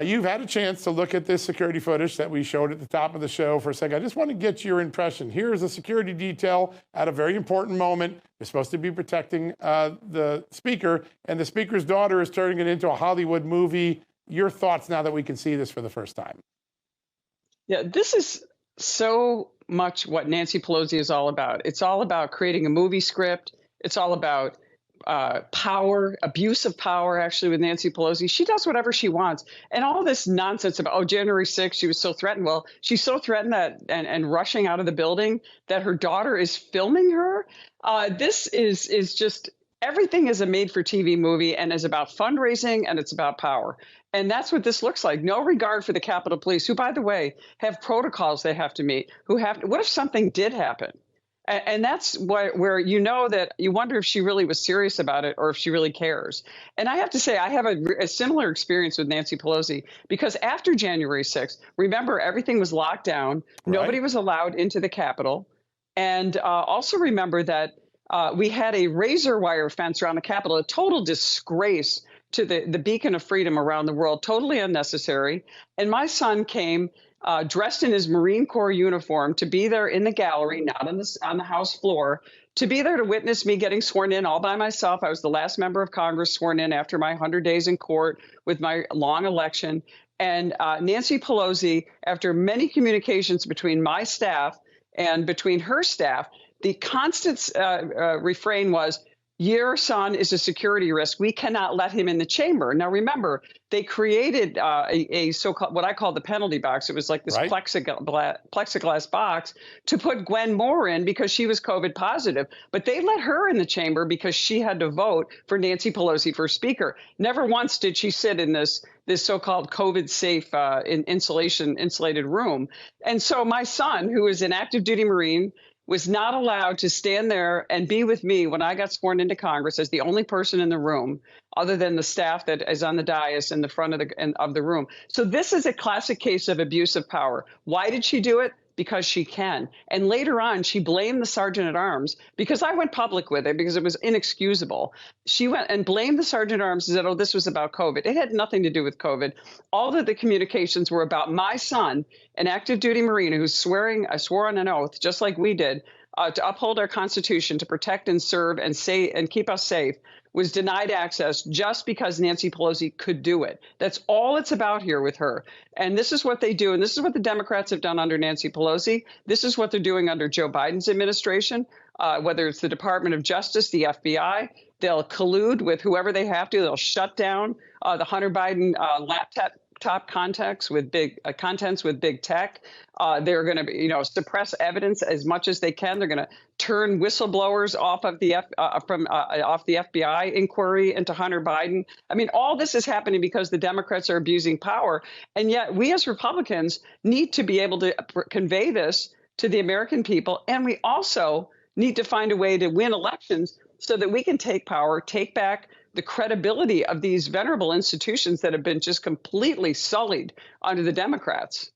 You've had a chance to look at this security footage that we showed at the top of the show for a second. I just want to get your impression. Here's a security detail at a very important moment. You're supposed to be protecting the speaker, and the speaker's daughter is turning it into a Hollywood movie. Your thoughts now that we can see this for the first time? Yeah, this is so much what Nancy Pelosi is all about. It's all about creating a movie script. It's all about power, abuse of power, actually, with Nancy Pelosi. She does whatever she wants. And all this nonsense about, oh, January 6th, she was so threatened. Well, she's so threatened that and rushing out of the building that her daughter is filming her. This is just, everything is a made-for-TV movie and is about fundraising and it's about power. And that's what this looks like. No regard for the Capitol Police, who, by the way, have protocols they have to meet. What if something did happen? And that's where you know that you wonder if she really was serious about it or if she really cares. And I have to say, I have a similar experience with Nancy Pelosi, because after January 6th, remember, everything was locked down. Right. Nobody was allowed into the Capitol. And also remember that we had a razor wire fence around the Capitol, a total disgrace to the beacon of freedom around the world, totally unnecessary. And my son came dressed in his Marine Corps uniform to be there in the gallery, not on the House floor, to be there to witness me getting sworn in all by myself. I was the last member of Congress sworn in after my 100 days in court with my long election. And Nancy Pelosi, after many communications between my staff and between her staff, the constant refrain was, your son is a security risk. We cannot let him in the chamber. Now, remember, they created a so-called, what I call the penalty box. It was like this plexiglass box to put Gwen Moore in because she was COVID positive. But they let her in the chamber because she had to vote for Nancy Pelosi for speaker. Never once did she sit in this so-called COVID safe insulated room. And so my son, who is an active duty Marine, was not allowed to stand there and be with me when I got sworn into Congress as the only person in the room, other than the staff that is on the dais in the front of the room. So this is a classic case of abuse of power. Why did she do it? Because she can. And later on, she blamed the Sergeant at Arms, because I went public with it because it was inexcusable. She went and blamed the Sergeant at Arms and said, oh, this was about COVID. It had nothing to do with COVID. All of the communications were about my son, an active duty Marine who swore on an oath, just like we did, to uphold our Constitution, to protect and serve and keep us safe, was denied access just because Nancy Pelosi could do it. That's all it's about here with her. And this is what they do. And this is what the Democrats have done under Nancy Pelosi. This is what they're doing under Joe Biden's administration, whether it's the Department of Justice, the FBI. They'll collude with whoever they have to. They'll shut down the Hunter Biden laptop contents with big tech. They're going to, suppress evidence as much as they can. They're going to turn whistleblowers off of the FBI inquiry into Hunter Biden. I mean, all this is happening because the Democrats are abusing power, and yet we as Republicans need to be able to convey this to the American people, and we also need to find a way to win elections so that we can take power, take back the credibility of these venerable institutions that have been just completely sullied under the Democrats.